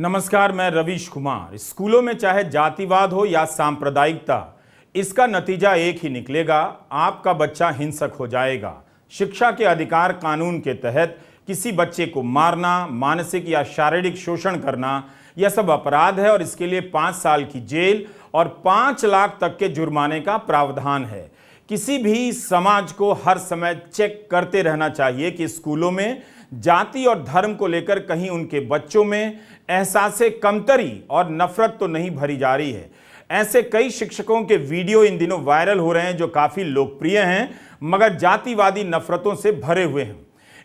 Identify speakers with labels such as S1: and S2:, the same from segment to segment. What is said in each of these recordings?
S1: नमस्कार, मैं रवीश कुमार। स्कूलों में चाहे जातिवाद हो या सांप्रदायिकता, इसका नतीजा एक ही निकलेगा, आपका बच्चा हिंसक हो जाएगा। शिक्षा के अधिकार कानून के तहत किसी बच्चे को मारना, मानसिक या शारीरिक शोषण करना, यह सब अपराध है और इसके लिए 5 साल की जेल और 5 लाख तक के जुर्माने का प्रावधान है। किसी भी समाज को हर समय चेक करते रहना चाहिए कि स्कूलों में जाति और धर्म को लेकर कहीं उनके बच्चों में एहसासे कमतरी और नफरत तो नहीं भरी जा रही है। ऐसे कई शिक्षकों के वीडियो इन दिनों वायरल हो रहे हैं जो काफी लोकप्रिय हैं मगर जातिवादी नफरतों से भरे हुए हैं।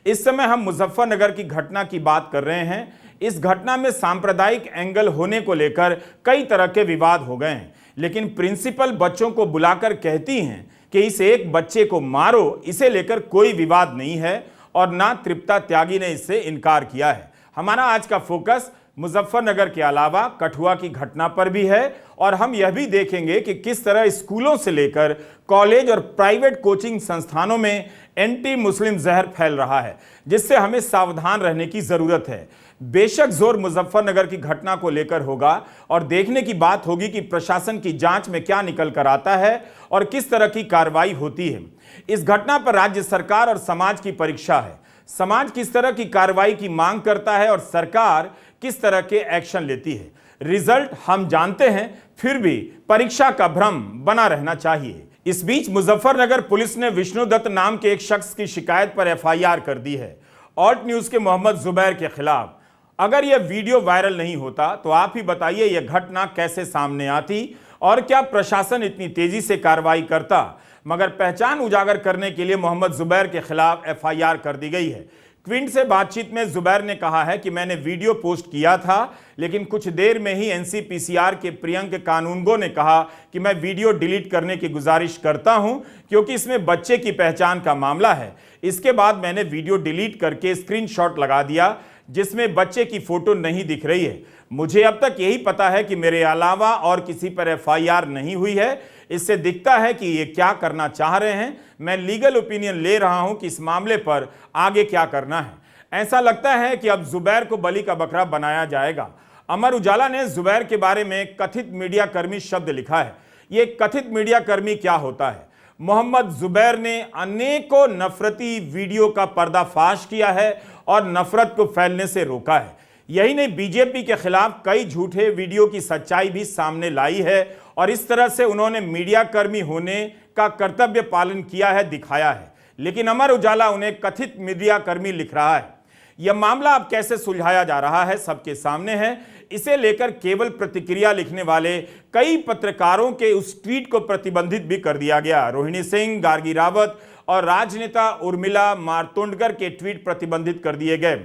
S1: इस समय हम मुजफ्फरनगर की घटना की बात कर रहे हैं। इस घटना में सांप्रदायिक एंगल होने को लेकर कई तरह के विवाद हो गए हैं, लेकिन प्रिंसिपल बच्चों को बुलाकर कहती हैं कि इस एक बच्चे को मारो, इसे लेकर कोई विवाद नहीं है और ना तृप्ता त्यागी ने इससे इनकार किया है। हमारा आज का फोकस मुजफ्फरनगर के अलावा कठुआ की घटना पर भी है और हम यह भी देखेंगे कि किस तरह स्कूलों से लेकर कॉलेज और प्राइवेट कोचिंग संस्थानों में एंटी मुस्लिम जहर फैल रहा है, जिससे हमें सावधान रहने की जरूरत है। बेशक जोर मुजफ्फरनगर की घटना को लेकर होगा और देखने की बात होगी कि प्रशासन की जांच में क्या निकल कर आता है और किस तरह की कार्रवाई होती है। इस घटना पर राज्य सरकार और समाज की परीक्षा है। समाज किस तरह की कार्रवाई की मांग करता है और सरकार किस तरह के एक्शन लेती है। रिजल्ट हम जानते हैं, फिर भी परीक्षा का भ्रम बना रहना चाहिए। इस बीच मुजफ्फरनगर पुलिस ने विष्णुदत्त नाम के एक शख्स की शिकायत पर एफआईआर कर दी है, ऑल्ट न्यूज के मोहम्मद जुबैर के खिलाफ। अगर यह वीडियो वायरल नहीं होता तो आप ही बताइए यह घटना कैसे सामने आती और क्या प्रशासन इतनी तेजी से कार्रवाई करता। मगर पहचान उजागर करने के लिए मोहम्मद जुबैर के खिलाफ एफआईआर कर दी गई है। क्विंट से बातचीत में जुबैर ने कहा है कि मैंने वीडियो पोस्ट किया था, लेकिन कुछ देर में ही एनसीपीसीआर के प्रियंक कानूनगो ने कहा कि मैं वीडियो डिलीट करने की गुजारिश करता हूं क्योंकि इसमें बच्चे की पहचान का मामला है। इसके बाद मैंने वीडियो डिलीट करके स्क्रीनशॉट लगा दिया जिसमें बच्चे की फोटो नहीं दिख रही है। मुझे अब तक यही पता है कि मेरे अलावा और किसी पर एफआईआर नहीं हुई है। इससे दिखता है कि ये क्या करना चाह रहे हैं। मैं लीगल ओपिनियन ले रहा हूं कि इस मामले पर आगे क्या करना है। ऐसा लगता है कि अब जुबैर को बलि का बकरा बनाया जाएगा। अमर उजाला ने जुबैर के बारे में कथित मीडिया कर्मी शब्द लिखा है। ये कथित मीडिया कर्मी क्या होता है? मोहम्मद जुबैर ने अनेकों नफरती वीडियो का पर्दाफाश किया है और नफरत को फैलने से रोका है। यही नहीं, बीजेपी के खिलाफ कई झूठे वीडियो की सच्चाई भी सामने लाई है और इस तरह से उन्होंने मीडिया कर्मी होने का कर्तव्य पालन किया है, दिखाया है। लेकिन अमर उजाला उन्हें कथित मीडिया कर्मी लिख रहा है। यह मामला अब कैसे सुलझाया जा रहा है सबके सामने है। इसे लेकर केवल प्रतिक्रिया लिखने वाले कई पत्रकारों के उस ट्वीट को प्रतिबंधित भी कर दिया गया। रोहिणी सिंह, गार्गी रावत और राजनेता उर्मिला मारतोंडकर के ट्वीट प्रतिबंधित कर दिए गए।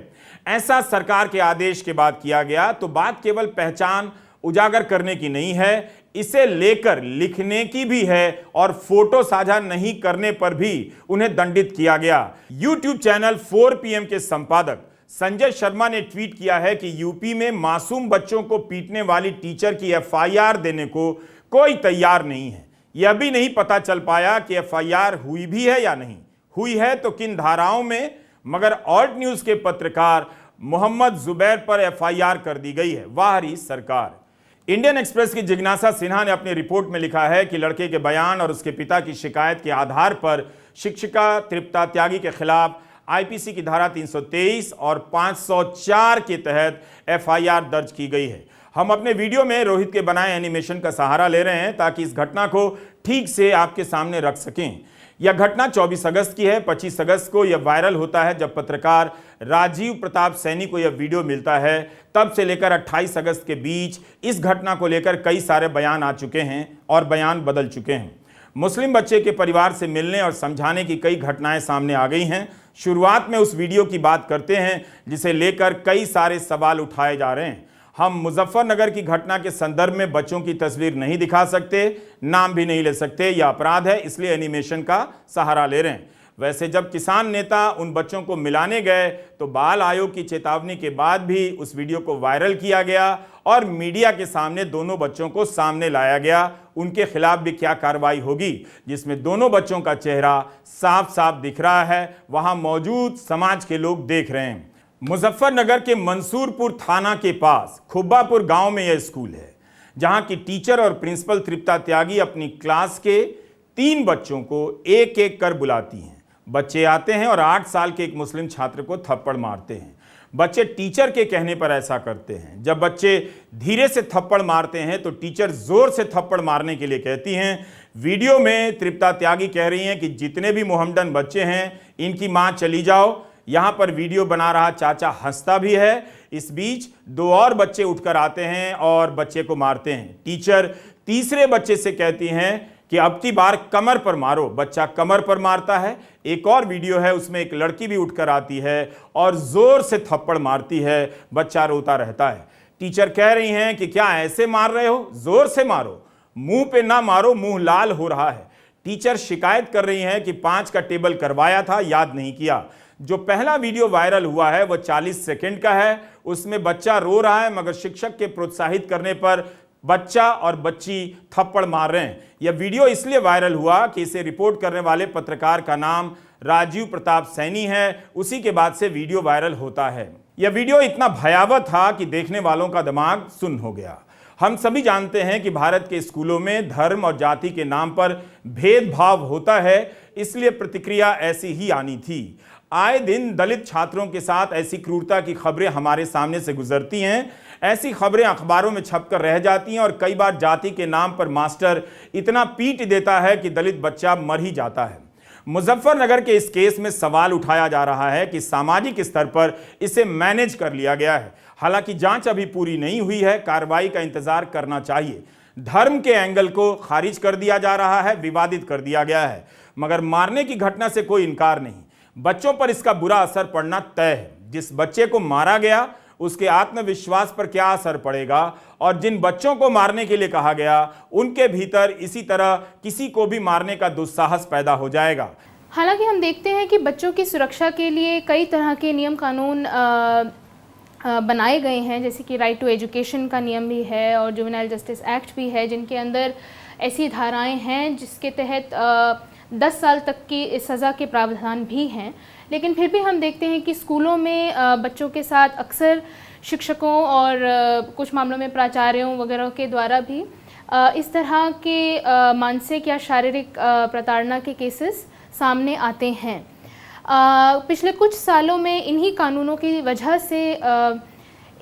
S1: ऐसा सरकार के आदेश के बाद किया गया तो बात केवल पहचान उजागर करने की नहीं है, इसे लेकर लिखने की भी है और फोटो साझा नहीं करने पर भी उन्हें दंडित किया गया। यूट्यूब चैनल 4 PM के संपादक संजय शर्मा ने ट्वीट किया है कि यूपी में मासूम बच्चों को पीटने वाली टीचर की एफआईआर देने को कोई तैयार नहीं है। यह भी नहीं पता चल पाया कि एफआईआर हुई भी है या नहीं, हुई है तो किन धाराओं में। मगर ऑल्ट न्यूज के पत्रकार मोहम्मद जुबैर पर एफआईआर कर दी गई है। वाह रही सरकार। इंडियन एक्सप्रेस की जिज्ञासा सिन्हा ने अपनी रिपोर्ट में लिखा है कि लड़के के बयान और उसके पिता की शिकायत के आधार पर शिक्षिका तृप्ता त्यागी के खिलाफ आईपीसी की धारा 323 और 504 के तहत एफआईआर दर्ज की गई है। हम अपने वीडियो में रोहित के बनाए एनिमेशन का सहारा ले रहे हैं ताकि इस घटना को ठीक से आपके सामने रख सकें। यह घटना 24 अगस्त की है। 25 अगस्त को यह वायरल होता है जब पत्रकार राजीव प्रताप सैनी को यह वीडियो मिलता है। तब से लेकर 28 अगस्त के बीच इस घटना को लेकर कई सारे बयान आ चुके हैं और बयान बदल चुके हैं। मुस्लिम बच्चे के परिवार से मिलने और समझाने की कई घटनाएं सामने आ गई हैं। शुरुआत में उस वीडियो की बात करते हैं जिसे लेकर कई सारे सवाल उठाए जा रहे हैं। हम मुजफ्फरनगर की घटना के संदर्भ में बच्चों की तस्वीर नहीं दिखा सकते, नाम भी नहीं ले सकते, यह अपराध है, इसलिए एनिमेशन का सहारा ले रहे हैं। वैसे जब किसान नेता उन बच्चों को मिलाने गए तो बाल आयोग की चेतावनी के बाद भी उस वीडियो को वायरल किया गया और मीडिया के सामने दोनों बच्चों को सामने लाया गया। उनके खिलाफ भी क्या कार्रवाई होगी, जिसमें दोनों बच्चों का चेहरा साफ साफ दिख रहा है, वहां मौजूद समाज के लोग देख रहे हैं। मुजफ्फरनगर के मंसूरपुर थाना के पास खुब्बापुर गांव में यह स्कूल है, जहां की टीचर और प्रिंसिपल तृप्ता त्यागी अपनी क्लास के 3 बच्चों को एक एक कर बुलाती हैं। बच्चे आते हैं और 8 साल के एक मुस्लिम छात्र को थप्पड़ मारते हैं। बच्चे टीचर के कहने पर ऐसा करते हैं। जब बच्चे धीरे से थप्पड़ मारते हैं तो टीचर जोर से थप्पड़ मारने के लिए कहती हैं। वीडियो में तृप्ता त्यागी कह रही हैं कि जितने भी मोहम्मदन बच्चे हैं इनकी मां चली जाओ। यहां पर वीडियो बना रहा चाचा हंसता भी है। इस बीच 2 और बच्चे उठकर आते हैं और बच्चे को मारते हैं। टीचर तीसरे बच्चे से कहती हैं कि अब की बार कमर पर मारो। बच्चा कमर पर मारता है। एक और वीडियो है, उसमें एक लड़की भी उठकर आती है और जोर से थप्पड़ मारती है। बच्चा रोता रहता है। टीचर कह रही हैं कि क्या ऐसे मार रहे हो, जोर से मारो, मुंह पे ना मारो, मुंह लाल हो रहा है। टीचर शिकायत कर रही हैं कि 5 का टेबल करवाया था, याद नहीं किया। जो पहला वीडियो वायरल हुआ है वह 40 सेकंड का है। उसमें बच्चा रो रहा है मगर शिक्षक के प्रोत्साहित करने पर बच्चा और बच्ची थप्पड़ मार रहे हैं। यह वीडियो इसलिए वायरल हुआ कि इसे रिपोर्ट करने वाले पत्रकार का नाम राजीव प्रताप सैनी है। उसी के बाद से वीडियो वायरल होता है। यह वीडियो इतना भयावह था कि देखने वालों का दिमाग सुन्न हो गया। हम सभी जानते हैं कि भारत के स्कूलों में धर्म और जाति के नाम पर भेदभाव होता है, इसलिए प्रतिक्रिया ऐसी ही आनी थी। आए दिन दलित छात्रों के साथ ऐसी क्रूरता की खबरें हमारे सामने से गुजरती हैं। ऐसी खबरें अखबारों में छपकर रह जाती हैं और कई बार जाति के नाम पर मास्टर इतना पीट देता है कि दलित बच्चा मर ही जाता है। मुजफ्फरनगर के इस केस में सवाल उठाया जा रहा है कि सामाजिक स्तर पर इसे मैनेज कर लिया गया है। हालांकि जांच अभी पूरी नहीं हुई है, कार्रवाई का इंतजार करना चाहिए। धर्म के एंगल को खारिज कर दिया जा रहा है, विवादित कर दिया गया है, मगर मारने की घटना से कोई इनकार नहीं। बच्चों पर इसका बुरा असर पड़ना तय है। जिस बच्चे को मारा गया उसके आत्मविश्वास पर क्या असर पड़ेगा, और जिन बच्चों को मारने के लिए कहा गया उनके भीतर इसी तरह किसी को भी मारने का दुस्साहस पैदा हो जाएगा।
S2: हालांकि हम देखते हैं कि बच्चों की सुरक्षा के लिए कई तरह के नियम कानून बनाए गए हैं, जैसे कि राइट टू एजुकेशन का नियम भी है और जुवेनाइल जस्टिस एक्ट भी है, जिनके अंदर ऐसी धाराएं हैं जिसके तहत 10 साल तक की सज़ा के प्रावधान भी हैं। लेकिन फिर भी हम देखते हैं कि स्कूलों में बच्चों के साथ अक्सर शिक्षकों और कुछ मामलों में प्राचार्यों वगैरह के द्वारा भी इस तरह के मानसिक या शारीरिक प्रताड़ना के केसेस सामने आते हैं। पिछले कुछ सालों में इन्हीं कानूनों की वजह से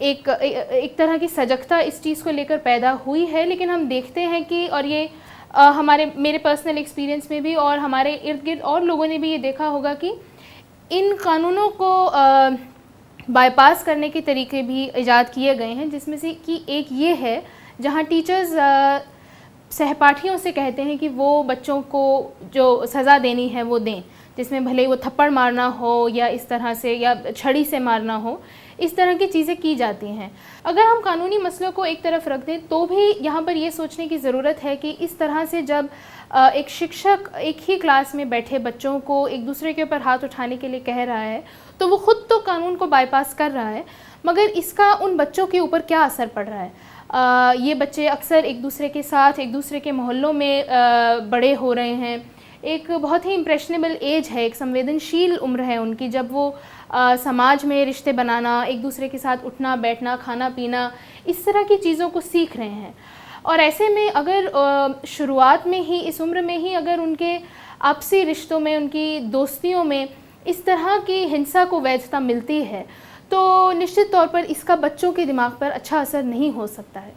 S2: एक तरह की सजगता इस चीज़ को लेकर पैदा हुई है। लेकिन हम देखते हैं कि, और ये मेरे पर्सनल एक्सपीरियंस में भी और हमारे इर्द गिर्द और लोगों ने भी ये देखा होगा कि इन कानूनों को बाईपास करने के तरीके भी इजाद किए गए हैं, जिसमें से कि एक ये है जहां टीचर्स सहपाठियों से कहते हैं कि वो बच्चों को जो सज़ा देनी है वो दें, जिसमें भले वो थप्पड़ मारना हो या इस तरह से या छड़ी से मारना हो, इस तरह की चीज़ें की जाती हैं। अगर हम कानूनी मसलों को एक तरफ रख दें तो भी यहाँ पर ये सोचने की ज़रूरत है कि इस तरह से जब एक शिक्षक एक ही क्लास में बैठे बच्चों को एक दूसरे के ऊपर हाथ उठाने के लिए कह रहा है तो वो खुद तो कानून को बाईपास कर रहा है, मगर इसका उन बच्चों के ऊपर क्या असर पड़ रहा है। ये बच्चे अक्सर एक दूसरे के साथ एक दूसरे के मोहल्लों में बड़े हो रहे हैं। एक बहुत ही इम्प्रेशनेबल एज है, एक संवेदनशील उम्र है उनकी, जब वो समाज में रिश्ते बनाना, एक दूसरे के साथ उठना बैठना, खाना पीना, इस तरह की चीज़ों को सीख रहे हैं। और ऐसे में अगर शुरुआत में ही, इस उम्र में ही अगर उनके आपसी रिश्तों में, उनकी दोस्तियों में इस तरह की हिंसा को वैधता मिलती है तो निश्चित तौर पर इसका बच्चों के दिमाग पर अच्छा असर नहीं हो सकता है।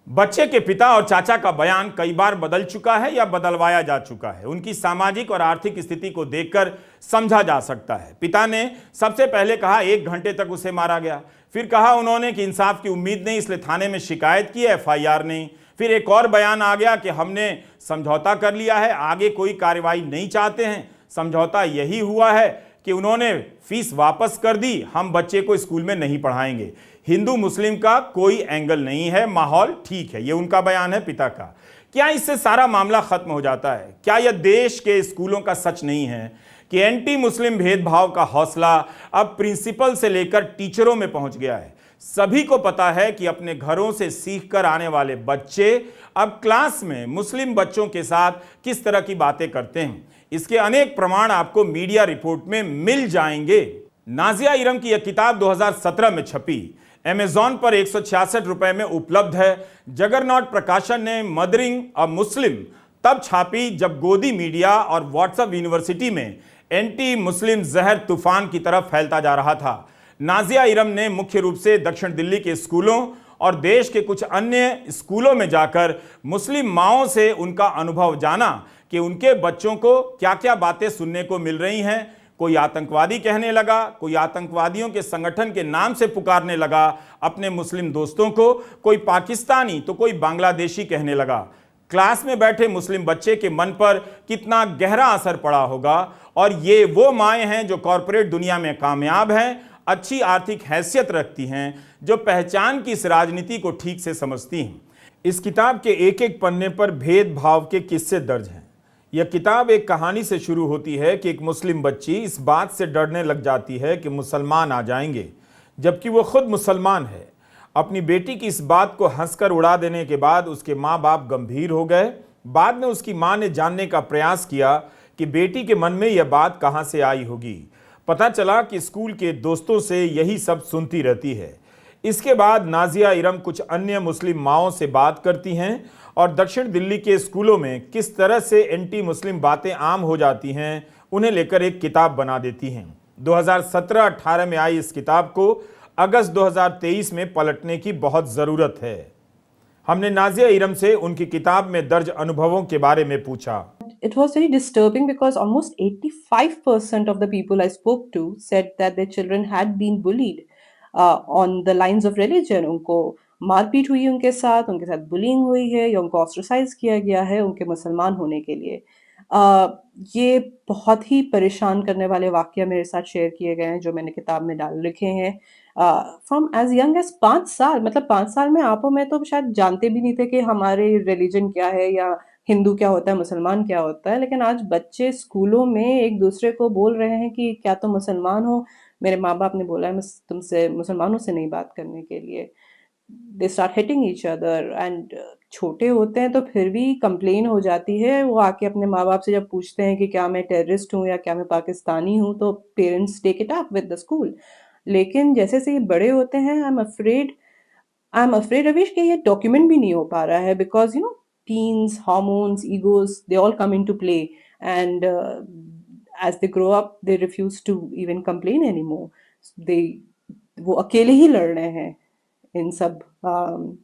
S1: बच्चे के पिता और चाचा का बयान कई बार बदल चुका है या बदलवाया जा चुका है। उनकी सामाजिक और आर्थिक स्थिति को देखकर समझा जा सकता है। पिता ने सबसे पहले कहा 1 घंटे तक उसे मारा गया, फिर कहा उन्होंने कि इंसाफ की उम्मीद नहीं इसलिए थाने में शिकायत की, FIR नहीं। फिर एक और बयान आ गया कि हमने समझौता कर लिया है, आगे कोई कार्रवाई नहीं चाहते हैं। समझौता यही हुआ है कि उन्होंने फीस वापस कर दी, हम बच्चे को स्कूल में नहीं पढ़ाएंगे। हिंदू मुस्लिम का कोई एंगल नहीं है, माहौल ठीक है, ये उनका बयान है पिता का। क्या इससे सारा मामला खत्म हो जाता है? क्या यह देश के स्कूलों का सच नहीं है कि एंटी मुस्लिम भेदभाव का हौसला अब प्रिंसिपल से लेकर टीचरों में पहुंच गया है? सभी को पता है कि अपने घरों से सीखकर आने वाले बच्चे अब क्लास में मुस्लिम बच्चों के साथ किस तरह की बातें करते हैं। इसके अनेक प्रमाण आपको मीडिया रिपोर्ट में मिल जाएंगे। नाजिया इरम की यह किताब 2017 में छपी। अमेजॉन पर 166 रुपए में उपलब्ध है। जगरनॉट प्रकाशन ने मदरिंग अ मुस्लिम तब छापी जब गोदी मीडिया और व्हाट्सएप यूनिवर्सिटी में एंटी मुस्लिम जहर तूफान की तरफ फैलता जा रहा था। नाजिया इरम ने मुख्य रूप से दक्षिण दिल्ली के स्कूलों और देश के कुछ अन्य स्कूलों में जाकर मुस्लिम माओं से उनका अनुभव जाना कि उनके बच्चों को क्या क्या बातें सुनने को मिल रही हैं। कोई आतंकवादी कहने लगा, कोई आतंकवादियों के संगठन के नाम से पुकारने लगा अपने मुस्लिम दोस्तों को, कोई पाकिस्तानी तो कोई बांग्लादेशी कहने लगा। क्लास में बैठे मुस्लिम बच्चे के मन पर कितना गहरा असर पड़ा होगा। और ये वो माएँ हैं जो कॉरपोरेट दुनिया में कामयाब हैं, अच्छी आर्थिक हैसियत रखती हैं, जो पहचान की इस राजनीति को ठीक से समझती हैं। इस किताब के एक एक पन्ने पर भेदभाव के किस्से दर्ज हैं। यह किताब एक कहानी से शुरू होती है कि एक मुस्लिम बच्ची इस बात से डरने लग जाती है कि मुसलमान आ जाएंगे, जबकि वो खुद मुसलमान है। अपनी बेटी की इस बात को हंसकर उड़ा देने के बाद उसके माँ बाप गंभीर हो गए। बाद में उसकी माँ ने जानने का प्रयास किया कि बेटी के मन में यह बात कहाँ से आई होगी। पता चला कि स्कूल के दोस्तों से यही सब सुनती रहती है। इसके बाद नाजिया इरम कुछ अन्य मुस्लिम माओं से बात करती हैं और दक्षिण दिल्ली के स्कूलों में किस तरह से एंटी मुस्लिम बातें आम हो जाती हैं, उन्हें लेकर एक किताब बना देती हैं। 2017-18 में आई इस किताब को अगस्त 2023 में पलटने की बहुत ज़रूरत है। हमने नाजिया इरम से उनकी किताब में दर्ज अनुभवों के बारे में पूछा।
S3: It was very disturbing because almost 85% of the people I spoke to said that their children had been bullied on the lines of religion. उनको मारपीट हुई उनके साथ बुलिंग हुई है या उनको ऑस्ट्रेसाइज किया गया है उनके मुसलमान होने के लिए। ये बहुत ही परेशान करने वाले वाक़या मेरे साथ शेयर किए गए हैं जो मैंने किताब में डाल लिखे हैं। फ्रॉम एज यंग एज 5 साल, मतलब 5 साल में आप और मैं तो शायद जानते भी नहीं थे कि हमारे रिलीजन क्या है या हिंदू क्या होता है, मुसलमान क्या होता है। लेकिन आज बच्चे स्कूलों में एक दूसरे को बोल रहे हैं कि क्या तुम मुसलमान हो। मेरे माँ बाप ने बोला है तुमसे मुसलमानों से नहीं बात करने के लिए। They start hitting each other and छोटे होते हैं तो फिर भी कंप्लेन हो जाती है। वो आके अपने माँ बाप से जब पूछते हैं कि क्या मैं टेररिस्ट हूँ या क्या मैं पाकिस्तानी हूँ तो parents take it up with the school. लेकिन जैसे से ये बड़े होते हैं आई एम अफ्रेड रवीश कि ये डॉक्यूमेंट भी नहीं हो पा रहा है because you know teens, hormones, egos, they all come into play, and as they grow up they refuse to even complain anymore. वो अकेले ही लड़ रहे हैं इन सब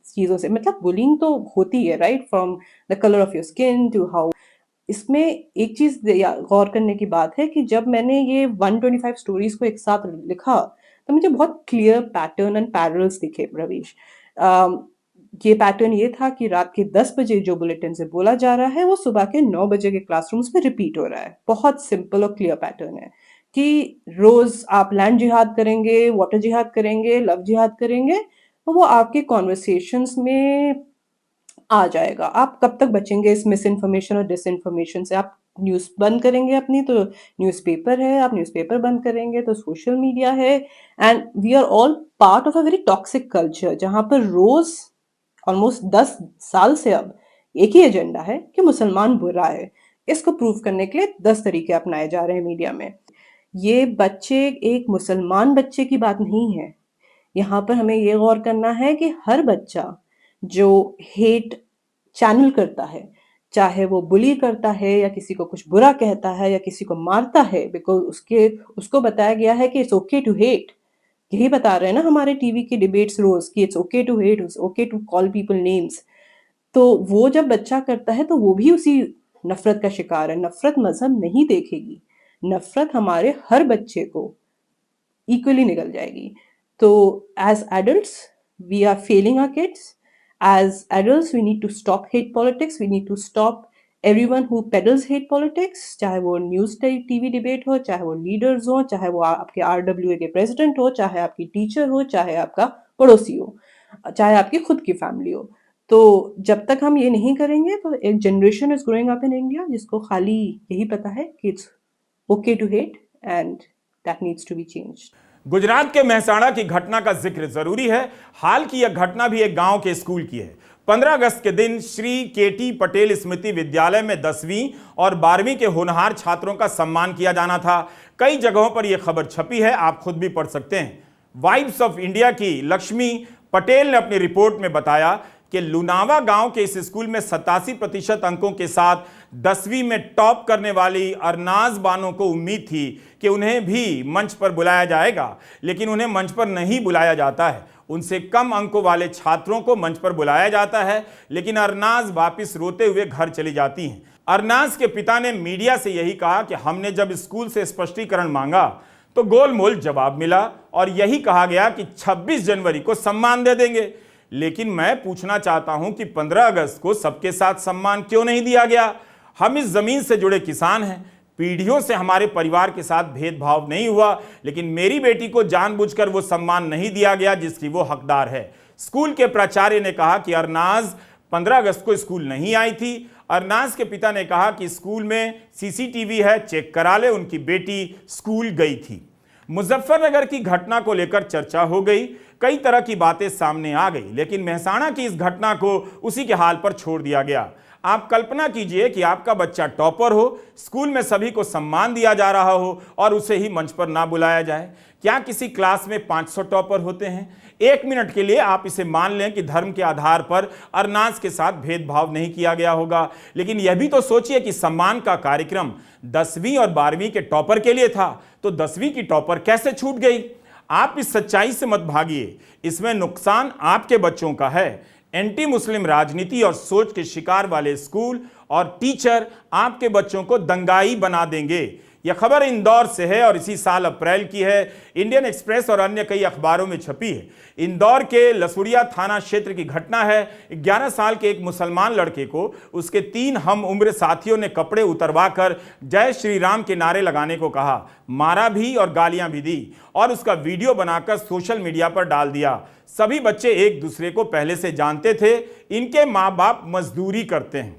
S3: चीज़ों से। मतलब बुलिंग तो होती है right, from the colour of your skin to how. इसमें एक चीज़ गौर करने की बात है कि जब मैंने ये 125 स्टोरीज को एक साथ लिखा तो मुझे बहुत क्लियर पैटर्न एंड पैरेलल्स दिखे रवीश। ये पैटर्न ये था कि रात के 10 बजे जो बुलेटिन से बोला जा रहा है वो सुबह के 9 बजे के क्लासरूम्स में रिपीट हो रहा है। बहुत सिंपल और क्लियर पैटर्न है कि रोज आप लैंड जिहाद करेंगे, वाटर जिहाद करेंगे, लव जिहाद करेंगे, तो वो आपके कॉन्वर्सेशंस में आ जाएगा। आप कब तक बचेंगे इस मिस इन्फॉर्मेशन और डिस इन्फॉर्मेशन से। आप न्यूज़ बंद करेंगे अपनी तो न्यूज़पेपर है, आप न्यूज़पेपर बंद करेंगे तो सोशल मीडिया है। And we are all part of a very toxic culture जहाँ पर रोज ऑलमोस्ट 10 साल से अब एक ही एजेंडा है कि मुसलमान बुरा है। इसको प्रूव करने के लिए 10 तरीके अपनाए जा रहे हैं मीडिया में। ये बच्चे एक मुसलमान बच्चे की बात नहीं है। यहाँ पर हमें ये गौर करना है कि हर बच्चा जो हेट चैनल करता है, चाहे वो बुली करता है या किसी को कुछ बुरा कहता है या किसी को मारता है, बिकॉज उसको बताया गया है कि इट्स ओके टू हेट। यही बता रहे हैं ना हमारे टीवी की डिबेट्स रोज कि it's okay to hate, it's okay to call people names. तो वो जब बच्चा करता है तो वो भी उसी नफरत का शिकार है। नफरत मजहब नहीं देखेगी, नफरत हमारे हर बच्चे को इक्वली निकल जाएगी। तो as adults we are failing our kids. As adults we need to stop hate politics, we need to stop everyone who peddles hate politics, चाहे वो न्यूज़ टीवी डिबेट हो, चाहे वो लीडर्स हो, चाहे वो आपके RWA के प्रेसिडेंट हो, चाहे आपकी टीचर हो, चाहे आपका पड़ोसी हो, चाहे आपकी खुद की फैमिली हो। तो जब तक हम ये नहीं करेंगे तो एक generation is growing up in India जिसको खाली यही पता है कि it's okay to hate and that needs to be changed.
S1: Gujarat के मेहसाणा की घटना का जिक्र जरूरी है। हाल की यह घटना भी एक गांव के स्कूल की है। 15 अगस्त के दिन श्री केटी पटेल स्मृति विद्यालय में 10वीं और 12वीं के होनहार छात्रों का सम्मान किया जाना था। कई जगहों पर यह खबर छपी है, आप खुद भी पढ़ सकते हैं। वाइब्स ऑफ इंडिया की लक्ष्मी पटेल ने अपनी रिपोर्ट में बताया कि लुनावा गांव के इस स्कूल में 87% अंकों के साथ 10वीं में टॉप करने वाली अरनाज बानो को उम्मीद थी कि उन्हें भी मंच पर बुलाया जाएगा, लेकिन उन्हें मंच पर नहीं बुलाया जाता है। उनसे कम अंकों वाले छात्रों को मंच पर बुलाया जाता है, लेकिन अरनाज वापस रोते हुए घर चली जाती हैं। अरनाज के पिता ने मीडिया से यही कहा कि हमने जब स्कूल से स्पष्टीकरण मांगा तो गोलमोल जवाब मिला और यही कहा गया कि 26 जनवरी को सम्मान दे देंगे। लेकिन मैं पूछना चाहता हूं कि 15 अगस्त को सबके साथ सम्मान क्यों नहीं दिया गया? हम इस जमीन से जुड़े किसान हैं, पीढ़ियों से हमारे परिवार के साथ भेदभाव नहीं हुआ, लेकिन मेरी बेटी को जानबूझकर वो सम्मान नहीं दिया गया जिसकी वो हकदार है। स्कूल के प्राचार्य ने कहा कि अरनाज 15 अगस्त को स्कूल नहीं आई थी। अरनाज के पिता ने कहा कि स्कूल में सीसीटीवी है, चेक करा ले, उनकी बेटी स्कूल गई थी। मुजफ्फरनगर की घटना को लेकर चर्चा हो गई, कई तरह की बातें सामने आ गई, लेकिन मेहसाणा की इस घटना को उसी के हाल पर छोड़ दिया गया। आप कल्पना कीजिए कि आपका बच्चा टॉपर हो, स्कूल में सभी को सम्मान दिया जा रहा हो और उसे ही मंच पर ना बुलाया जाए। क्या किसी क्लास में 500 टॉपर होते हैं? एक मिनट के लिए आप इसे मान लें कि धर्म के आधार पर अरनाज के साथ भेदभाव नहीं किया गया होगा, लेकिन यह भी तो सोचिए कि सम्मान का कार्यक्रम 10वीं और 12वीं के टॉपर के लिए था, तो 10वीं की टॉपर कैसे छूट गई? आप इस सच्चाई से मत भागिए, इसमें नुकसान आपके बच्चों का है। एंटी मुस्लिम राजनीति और सोच के शिकार वाले स्कूल और टीचर आपके बच्चों को दंगाई बना देंगे। यह खबर इंदौर से है और इसी साल अप्रैल की है। इंडियन एक्सप्रेस और अन्य कई अखबारों में छपी है। इंदौर के लसुड़िया थाना क्षेत्र की घटना है। 11 साल के एक मुसलमान लड़के को उसके 3 हम उम्र साथियों ने कपड़े उतरवाकर जय श्री राम के नारे लगाने को कहा, मारा भी और गालियां भी दी और उसका वीडियो बनाकर सोशल मीडिया पर डाल दिया। सभी बच्चे एक दूसरे को पहले से जानते थे, इनके माँ बाप मजदूरी करते हैं।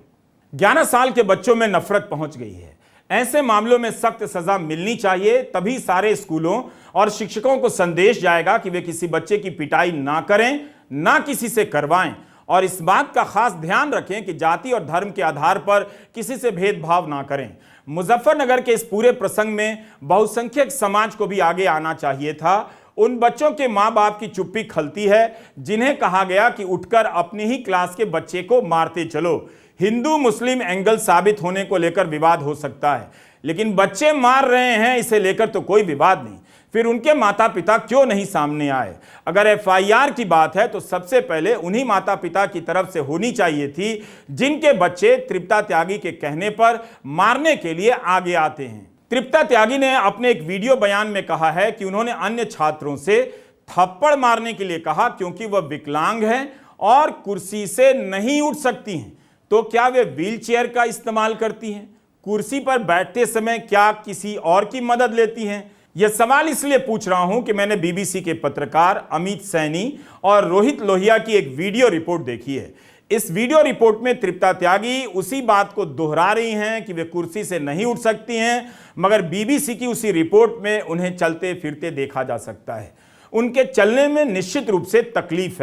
S1: 11 साल के बच्चों में नफरत पहुंच गई है। ऐसे मामलों में सख्त सजा मिलनी चाहिए, तभी सारे स्कूलों और शिक्षकों को संदेश जाएगा कि वे किसी बच्चे की पिटाई ना करें, ना किसी से करवाएं और इस बात का खास ध्यान रखें कि जाति और धर्म के आधार पर किसी से भेदभाव ना करें। मुजफ्फरनगर के इस पूरे प्रसंग में बहुसंख्यक समाज को भी आगे आना चाहिए था। उन बच्चों के माँ बाप की चुप्पी खलती है जिन्हें कहा गया कि उठकर अपनी ही क्लास के बच्चे को मारते चलो। हिंदू मुस्लिम एंगल साबित होने को लेकर विवाद हो सकता है, लेकिन बच्चे मार रहे हैं इसे लेकर तो कोई विवाद नहीं। फिर उनके माता पिता क्यों नहीं सामने आए? अगर एफआईआर की बात है तो सबसे पहले उन्हीं माता पिता की तरफ से होनी चाहिए थी जिनके बच्चे तृप्ता त्यागी के कहने पर मारने के लिए आगे आते हैं। तृप्ता त्यागी ने अपने एक वीडियो बयान में कहा है कि उन्होंने अन्य छात्रों से थप्पड़ मारने के लिए कहा क्योंकि वह विकलांग हैं और कुर्सी से नहीं उठ सकती हैं। तो क्या वे व्हील चेयर का इस्तेमाल करती हैं? कुर्सी पर बैठते समय क्या किसी और की मदद लेती हैं? यह सवाल इसलिए पूछ रहा हूं कि मैंने बीबीसी के पत्रकार अमित सैनी और रोहित लोहिया की एक वीडियो रिपोर्ट देखी है। इस वीडियो रिपोर्ट में तृप्ता त्यागी उसी बात को दोहरा रही हैं कि वे कुर्सी से नहीं उठ सकती हैं, मगर बीबीसी की उसी रिपोर्ट में उन्हें चलते फिरते देखा जा सकता है। उनके चलने में निश्चित रूप से तकलीफ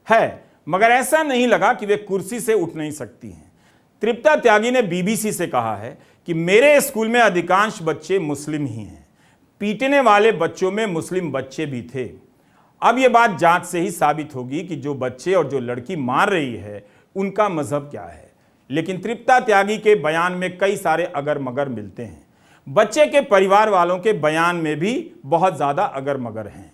S1: है, मगर ऐसा नहीं लगा कि वे कुर्सी से उठ नहीं सकती हैं। तृप्ता त्यागी ने बीबीसी से कहा है कि मेरे स्कूल में अधिकांश बच्चे मुस्लिम ही हैं, पीटने वाले बच्चों में मुस्लिम बच्चे भी थे। अब यह बात जांच से ही साबित होगी कि जो बच्चे और जो लड़की मार रही है उनका मजहब क्या है। लेकिन तृप्ता त्यागी के बयान में कई सारे अगर मगर मिलते हैं। बच्चे के परिवार वालों के बयान में भी बहुत ज्यादा अगर मगर हैं।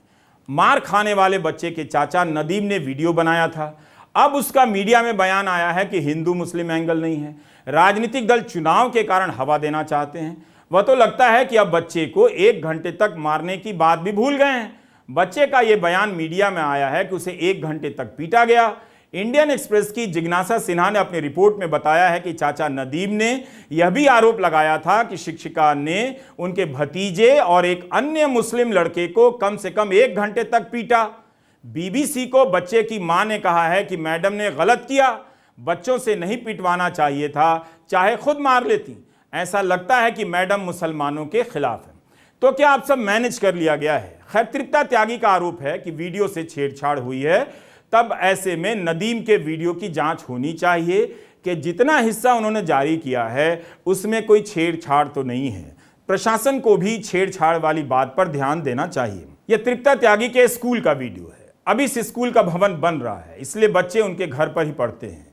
S1: मार खाने वाले बच्चे के चाचा नदीम ने वीडियो बनाया था, अब उसका मीडिया में बयान आया है कि हिंदू मुस्लिम एंगल नहीं है, राजनीतिक दल चुनाव के कारण हवा देना चाहते हैं। वह तो लगता है कि अब बच्चे को 1 घंटे तक मारने की बात भी भूल गए हैं। बच्चे का यह बयान मीडिया में आया है कि उसे 1 घंटे तक पीटा गया। इंडियन एक्सप्रेस की जिज्ञासा सिन्हा ने अपनी रिपोर्ट में बताया है कि चाचा नदीम ने यह भी आरोप लगाया था कि शिक्षिका ने उनके भतीजे और एक अन्य मुस्लिम लड़के को कम से कम 1 घंटे तक पीटा। बीबीसी को बच्चे की मां ने कहा है कि मैडम ने गलत किया, बच्चों से नहीं पिटवाना चाहिए था, चाहे खुद मार लेती। ऐसा लगता है कि मैडम मुसलमानों के खिलाफ है। तो क्या आप सब मैनेज कर लिया गया है? खैर, तृप्ता त्यागी का आरोप है कि वीडियो से छेड़छाड़ हुई है, तब ऐसे में नदीम के वीडियो की जांच होनी चाहिए कि जितना हिस्सा उन्होंने जारी किया है उसमें कोई छेड़छाड़ तो नहीं है। प्रशासन को भी छेड़छाड़ वाली बात पर ध्यान देना चाहिए। यह तृप्ता त्यागी के स्कूल का वीडियो है। अभी इस स्कूल का भवन बन रहा है, इसलिए बच्चे उनके घर पर ही पढ़ते हैं।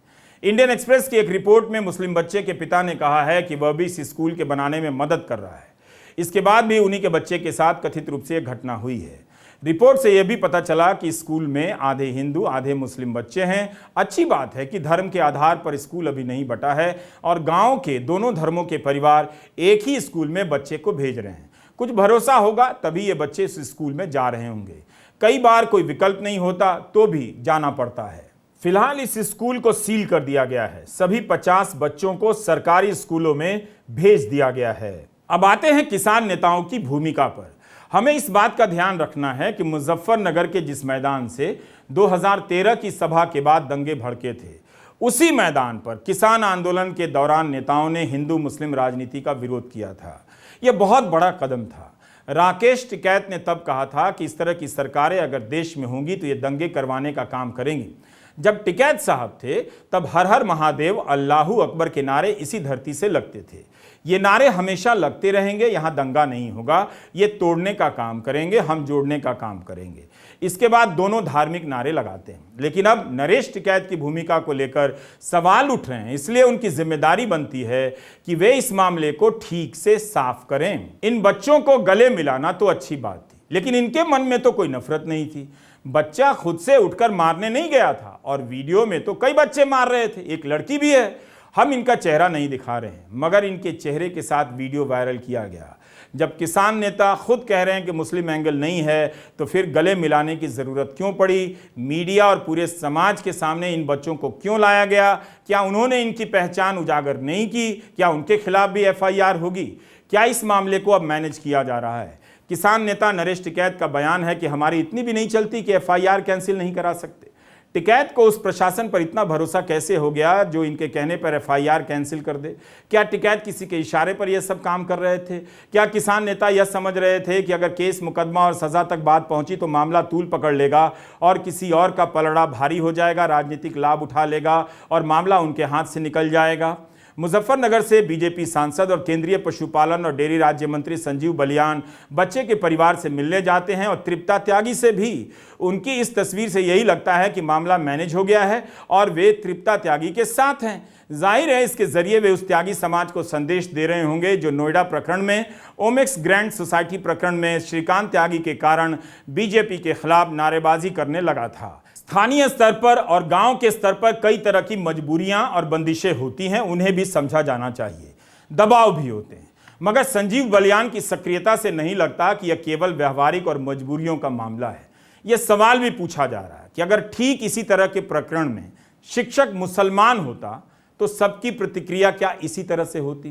S1: इंडियन एक्सप्रेस की एक रिपोर्ट में मुस्लिम बच्चे के पिता ने कहा है कि वह भी इस स्कूल के बनाने में मदद कर रहा है। इसके बाद भी उन्हीं के बच्चे के साथ कथित रूप से यह घटना हुई है। रिपोर्ट से यह भी पता चला कि स्कूल में आधे हिंदू आधे मुस्लिम बच्चे हैं। अच्छी बात है कि धर्म के आधार पर स्कूल अभी नहीं बटा है और गांव के दोनों धर्मों के परिवार एक ही स्कूल में बच्चे को भेज रहे हैं। कुछ भरोसा होगा तभी ये बच्चे इस स्कूल में जा रहे होंगे। कई बार कोई विकल्प नहीं होता तो भी जाना पड़ता है। फिलहाल इस स्कूल को सील कर दिया गया है। सभी 50 बच्चों को सरकारी स्कूलों में भेज दिया गया है। अब आते हैं किसान नेताओं की भूमिका पर। हमें इस बात का ध्यान रखना है कि मुजफ्फरनगर के जिस मैदान से 2013 की सभा के बाद दंगे भड़के थे, उसी मैदान पर किसान आंदोलन के दौरान नेताओं ने हिंदू मुस्लिम राजनीति का विरोध किया था। यह बहुत बड़ा कदम था। राकेश टिकैत ने तब कहा था कि इस तरह की सरकारें अगर देश में होंगी तो ये दंगे करवाने का काम करेंगी। जब टिकैत साहब थे तब हर हर महादेव अल्लाहू अकबर के नारे इसी धरती से लगते थे। ये नारे हमेशा लगते रहेंगे। यहाँ दंगा नहीं होगा, ये तोड़ने का काम करेंगे, हम जोड़ने का काम करेंगे। इसके बाद दोनों धार्मिक नारे लगाते हैं। लेकिन अब नरेश टिकैत की भूमिका को लेकर सवाल उठ रहे हैं, इसलिए उनकी जिम्मेदारी बनती है कि वे इस मामले को ठीक से साफ करें। इन बच्चों को गले मिलाना तो अच्छी बात थी, लेकिन इनके मन में तो कोई नफरत नहीं थी। बच्चा खुद से उठकर मारने नहीं गया था और वीडियो में तो कई बच्चे मार रहे थे, एक लड़की भी है। हम इनका चेहरा नहीं दिखा रहे हैं, मगर इनके चेहरे के साथ वीडियो वायरल किया गया। जब किसान नेता खुद कह रहे हैं कि मुस्लिम एंगल नहीं है तो फिर गले मिलाने की ज़रूरत क्यों पड़ी? मीडिया और पूरे समाज के सामने इन बच्चों को क्यों लाया गया? क्या उन्होंने इनकी पहचान उजागर नहीं की? क्या उनके खिलाफ भी FIR होगी? क्या इस मामले को अब मैनेज किया जा रहा है? किसान नेता नरेश टिकैत का बयान है कि हमारी इतनी भी नहीं चलती कि FIR कैंसिल नहीं करा सकते। टिकैत को उस प्रशासन पर इतना भरोसा कैसे हो गया जो इनके कहने पर FIR कैंसिल कर दे? क्या टिकैत किसी के इशारे पर यह सब काम कर रहे थे? क्या किसान नेता यह समझ रहे थे कि अगर केस मुकदमा और सजा तक बात पहुंची तो मामला तूल पकड़ लेगा और किसी और का पलड़ा भारी हो जाएगा, राजनीतिक लाभ उठा लेगा और मामला उनके हाथ से निकल जाएगा? मुजफ्फरनगर से बीजेपी सांसद और केंद्रीय पशुपालन और डेयरी राज्य मंत्री संजीव बलियान बच्चे के परिवार से मिलने जाते हैं और तृप्ता त्यागी से भी। उनकी इस तस्वीर से यही लगता है कि मामला मैनेज हो गया है और वे तृप्ता त्यागी के साथ हैं। जाहिर है इसके जरिए वे उस त्यागी समाज को संदेश दे रहे होंगे जो नोएडा प्रकरण में, ओमेक्स ग्रैंड सोसाइटी प्रकरण में श्रीकांत त्यागी के कारण बीजेपी के खिलाफ नारेबाजी करने लगा था। स्थानीय स्तर पर और गांव के स्तर पर कई तरह की मजबूरियां और बंदिशें होती हैं, उन्हें भी समझा जाना चाहिए। दबाव भी होते हैं, मगर संजीव बलियान की सक्रियता से नहीं लगता कि यह केवल व्यवहारिक और मजबूरियों का मामला है। यह सवाल भी पूछा जा रहा है कि अगर ठीक इसी तरह के प्रकरण में शिक्षक मुसलमान होता तो सबकी प्रतिक्रिया क्या इसी तरह से होती?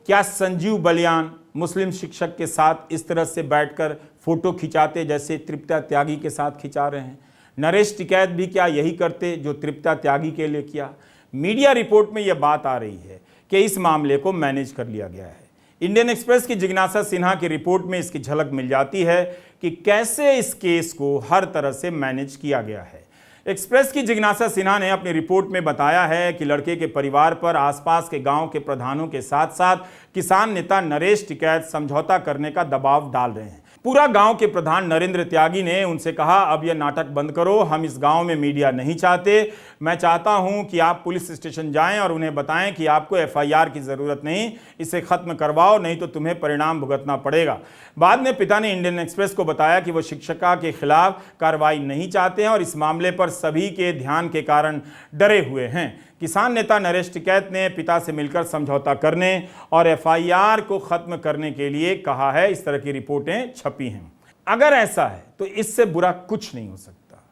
S1: क्या संजीव बलियान मुस्लिम शिक्षक के साथ इस तरह से बैठकर फोटो खिंचाते जैसे तृप्ता त्यागी के साथ खिंचा रहे हैं? नरेश टिकैत भी क्या यही करते जो तृप्ता त्यागी के लिए किया? मीडिया रिपोर्ट में यह बात आ रही है कि इस मामले को मैनेज कर लिया गया है। इंडियन एक्सप्रेस की जिज्ञासा सिन्हा की रिपोर्ट में इसकी झलक मिल जाती है कि कैसे इस केस को हर तरह से मैनेज किया गया है। एक्सप्रेस की जिज्ञासा सिन्हा ने अपनी रिपोर्ट में बताया है कि लड़के के परिवार पर आसपास के गांव के प्रधानों के साथ साथ किसान नेता नरेश टिकैत समझौता करने का दबाव डाल रहे हैं। पूरा गांव के प्रधान नरेंद्र त्यागी ने उनसे कहा, अब यह नाटक बंद करो, हम इस गांव में मीडिया नहीं चाहते। मैं चाहता हूं कि आप पुलिस स्टेशन जाएं और उन्हें बताएं कि आपको FIR की ज़रूरत नहीं, इसे ख़त्म करवाओ, नहीं तो तुम्हें परिणाम भुगतना पड़ेगा। बाद में पिता ने इंडियन एक्सप्रेस को बताया कि वो शिक्षिका के खिलाफ कार्रवाई नहीं चाहते हैं और इस मामले पर सभी के ध्यान के कारण डरे हुए हैं। किसान नेता नरेश टिकैत ने पिता से मिलकर समझौता करने और FIR को ख़त्म करने के लिए कहा है। इस तरह की रिपोर्टें छपी हैं। अगर ऐसा है तो इससे बुरा कुछ नहीं हो सकता।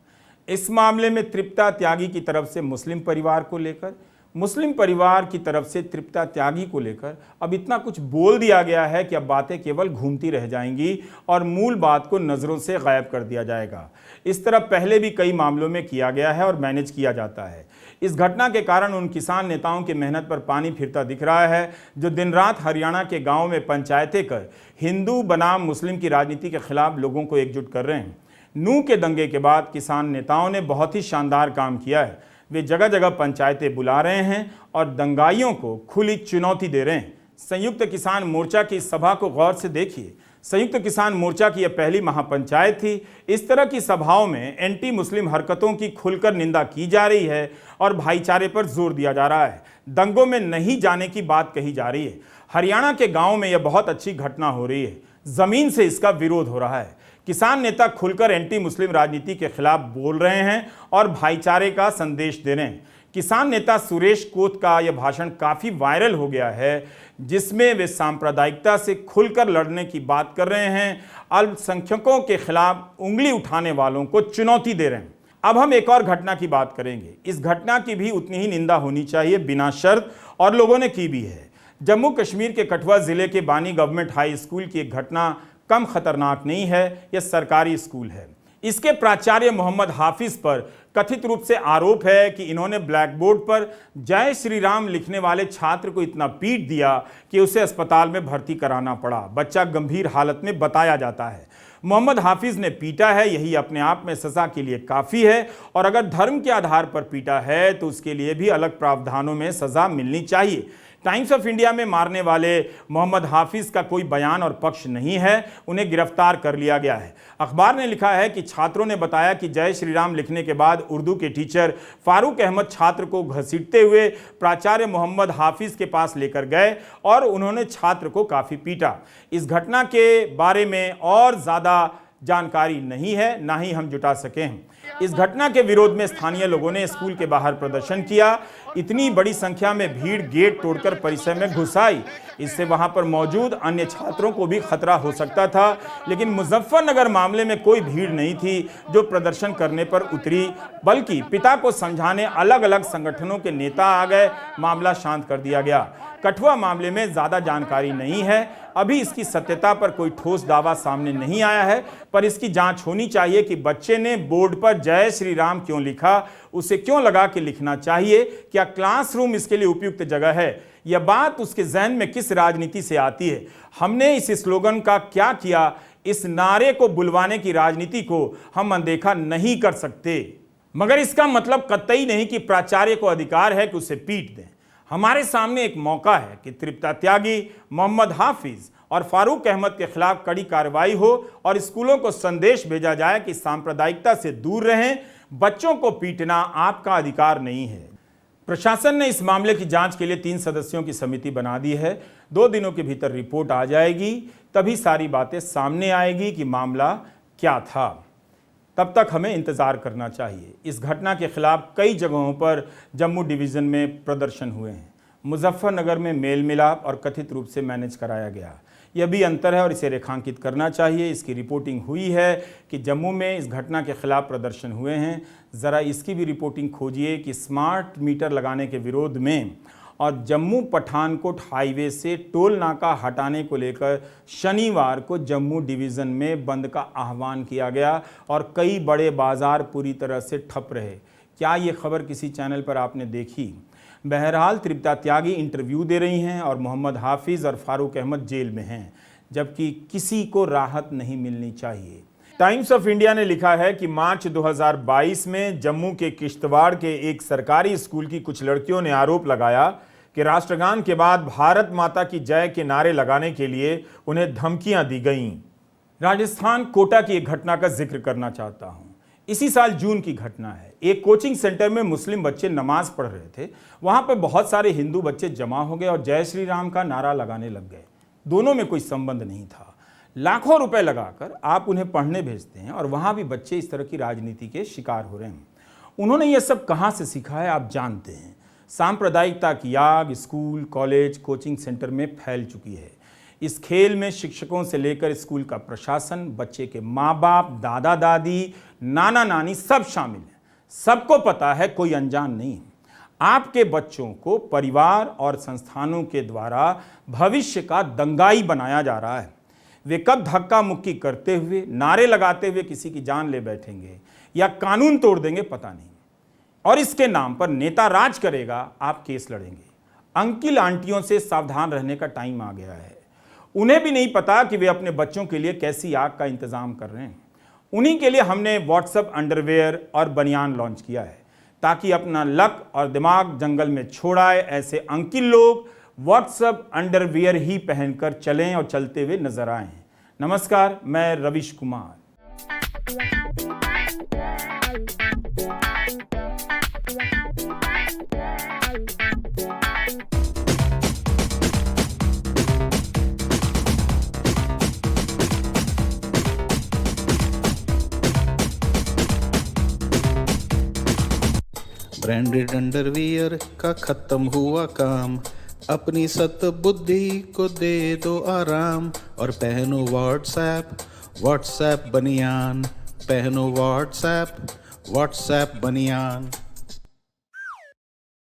S1: इस मामले में तृप्ता त्यागी की तरफ से मुस्लिम परिवार को लेकर, मुस्लिम परिवार की तरफ से तृप्ता त्यागी को लेकर अब इतना कुछ बोल दिया गया है कि अब बातें केवल घूमती रह जाएंगी और मूल बात को नज़रों से गायब कर दिया जाएगा। इस तरह पहले भी कई मामलों में किया गया है और मैनेज किया जाता है। इस घटना के कारण उन किसान नेताओं की मेहनत पर पानी फिरता दिख रहा है जो दिन रात हरियाणा के गाँव में पंचायतें कर हिंदू बनाम मुस्लिम की राजनीति के खिलाफ लोगों को एकजुट कर रहे हैं। नूह के दंगे के बाद किसान नेताओं ने बहुत ही शानदार काम किया है। वे जगह जगह पंचायतें बुला रहे हैं और दंगाइयों को खुली चुनौती दे रहे हैं। संयुक्त किसान मोर्चा की सभा को गौर से देखिए। संयुक्त किसान मोर्चा की यह पहली महापंचायत थी। इस तरह की सभाओं में एंटी मुस्लिम हरकतों की खुलकर निंदा की जा रही है और भाईचारे पर जोर दिया जा रहा है। दंगों में नहीं जाने की बात कही जा रही है। हरियाणा के गांव में यह बहुत अच्छी घटना हो रही है। जमीन से इसका विरोध हो रहा है। किसान नेता खुलकर एंटी मुस्लिम राजनीति के खिलाफ बोल रहे हैं और भाईचारे का संदेश दे रहे हैं। किसान नेता सुरेश कोत का यह भाषण काफी वायरल हो गया है, जिसमें वे सांप्रदायिकता से खुलकर लड़ने की बात कर रहे हैं। अल्पसंख्यकों के खिलाफ उंगली उठाने वालों को चुनौती दे रहे हैं। अब हम एक और घटना की बात करेंगे। इस घटना की भी उतनी ही निंदा होनी चाहिए बिना शर्त, और लोगों ने की भी है। जम्मू कश्मीर के कठुआ जिले के बानी गवर्नमेंट हाई स्कूल की एक घटना कम खतरनाक नहीं है। यह सरकारी स्कूल है। इसके प्राचार्य मोहम्मद हाफिज पर कथित रूप से आरोप है कि इन्होंने ब्लैक बोर्ड पर जय श्री राम लिखने वाले छात्र को इतना पीट दिया कि उसे अस्पताल में भर्ती कराना पड़ा। बच्चा गंभीर हालत में बताया जाता है। मोहम्मद हाफिज ने पीटा है, यही अपने आप में सजा के लिए काफ़ी है। और अगर धर्म के आधार पर पीटा है तो उसके लिए भी अलग प्रावधानों में सजा मिलनी चाहिए। टाइम्स ऑफ इंडिया में मारने वाले मोहम्मद हाफिज का कोई बयान और पक्ष नहीं है। उन्हें गिरफ्तार कर लिया गया है। अखबार ने लिखा है कि छात्रों ने बताया कि जय श्री राम लिखने के बाद उर्दू के टीचर फारूक अहमद छात्र को घसीटते हुए प्राचार्य मोहम्मद हाफिज के पास लेकर गए और उन्होंने छात्र को काफ़ी पीटा। इस घटना के बारे में और ज़्यादा जानकारी नहीं है, ना ही हम जुटा सके हैं। इस घटना के विरोध में स्थानीय लोगों ने स्कूल के बाहर प्रदर्शन किया। इतनी बड़ी संख्या में भीड़ गेट तोड़कर परिसर में घुस आई। इससे वहां पर मौजूद अन्य छात्रों को भी खतरा हो सकता था। लेकिन मुजफ्फरनगर मामले में कोई भीड़ नहीं थी जो प्रदर्शन करने पर उतरी, बल्कि पिता को समझाने अलग अलग संगठनों के नेता आ गए। मामला शांत कर दिया गया। कठुआ मामले में ज्यादा जानकारी नहीं है। अभी इसकी सत्यता पर कोई ठोस दावा सामने नहीं आया है, पर इसकी जांच होनी चाहिए कि बच्चे ने बोर्ड पर जय श्री राम क्यों लिखा, उसे क्यों लगा कि लिखना चाहिए, क्या क्लासरूम इसके लिए उपयुक्त जगह है। यह बात उसके जहन में किस राजनीति से आती है। हमने इस स्लोगन का क्या किया, इस नारे को बुलवाने की राजनीति को हम अनदेखा नहीं कर सकते। मगर इसका मतलब कतई नहीं कि प्राचार्य को अधिकार है कि उसे पीट दें। हमारे सामने एक मौका है कि तृप्ता त्यागी, मोहम्मद हाफिज और फारूक अहमद के खिलाफ कड़ी कार्रवाई हो और स्कूलों को संदेश भेजा जाए कि सांप्रदायिकता से दूर रहें। बच्चों को पीटना आपका अधिकार नहीं है। प्रशासन ने इस मामले की जांच के लिए 3 सदस्यों की समिति बना दी है। 2 दिनों के भीतर रिपोर्ट आ जाएगी, तभी सारी बातें सामने आएगी कि मामला क्या था। तब तक हमें इंतज़ार करना चाहिए। इस घटना के खिलाफ कई जगहों पर जम्मू डिवीज़न में प्रदर्शन हुए हैं। मुजफ्फरनगर में मेल मिलाप और कथित रूप से मैनेज कराया गया। यह भी अंतर है और इसे रेखांकित करना चाहिए। इसकी रिपोर्टिंग हुई है कि जम्मू में इस घटना के खिलाफ प्रदर्शन हुए हैं। ज़रा इसकी भी रिपोर्टिंग खोजिए कि स्मार्ट मीटर लगाने के विरोध में और जम्मू पठानकोट हाईवे से टोल नाका हटाने को लेकर शनिवार को जम्मू डिवीज़न में बंद का आह्वान किया गया और कई बड़े बाजार पूरी तरह से ठप रहे। क्या ये खबर किसी चैनल पर आपने देखी? बहरहाल तृप्ता त्यागी इंटरव्यू दे रही हैं और मोहम्मद हाफिज और फारूक अहमद जेल में हैं, जबकि किसी को राहत नहीं मिलनी चाहिए। टाइम्स ऑफ इंडिया ने लिखा है कि मार्च 2022 में जम्मू के किश्तवाड़ के एक सरकारी स्कूल की कुछ लड़कियों ने आरोप लगाया कि राष्ट्रगान के बाद भारत माता की जय के नारे लगाने के लिए उन्हें धमकियां दी गईं। राजस्थान कोटा की एक घटना का जिक्र करना चाहता हूं। इसी साल जून की घटना है। एक कोचिंग सेंटर में मुस्लिम बच्चे नमाज पढ़ रहे थे। वहां पर बहुत सारे हिंदू बच्चे जमा हो गए और जय श्री राम का नारा लगाने लग गए। दोनों में कोई संबंध नहीं था। लाखों रुपए लगाकर आप उन्हें पढ़ने भेजते हैं और वहां भी बच्चे इस तरह की राजनीति के शिकार हो रहे हैं। उन्होंने यह सब कहां से सीखा है आप जानते हैं। सांप्रदायिकता की आग स्कूल, कॉलेज, कोचिंग सेंटर में फैल चुकी है। इस खेल में शिक्षकों से लेकर स्कूल का प्रशासन, बच्चे के माँ बाप, दादा दादी, नाना नानी सब शामिल हैं। सबको पता है, कोई अनजान नहीं। आपके बच्चों को परिवार और संस्थानों के द्वारा भविष्य का दंगाई बनाया जा रहा है। वे कब धक्का मुक्की करते हुए, नारे लगाते हुए किसी की जान ले बैठेंगे या कानून तोड़ देंगे पता नहीं। और इसके नाम पर नेता राज करेगा, आप केस लड़ेंगे। अंकिल आंटियों से सावधान रहने का टाइम आ गया है। उन्हें भी नहीं पता कि वे अपने बच्चों के लिए कैसी आग का इंतजाम कर रहे हैं। उन्हीं के लिए हमने व्हाट्सएप अंडरवेयर और बनियान लॉन्च किया है, ताकि अपना लक और दिमाग जंगल में छोड़ाए ऐसे अंकिल लोग व्हाट्सएप अंडरवियर ही पहनकर चलें और चलते हुए नजर आएं। नमस्कार, मैं रविश कुमार।
S4: ब्रांडेड अंडरवियर का खत्म हुआ काम, अपनी सत बुद्धि को दे दो आराम और पहनो व्हाट्सएप बनियान, पहनो व्हाट्सएप बनियान।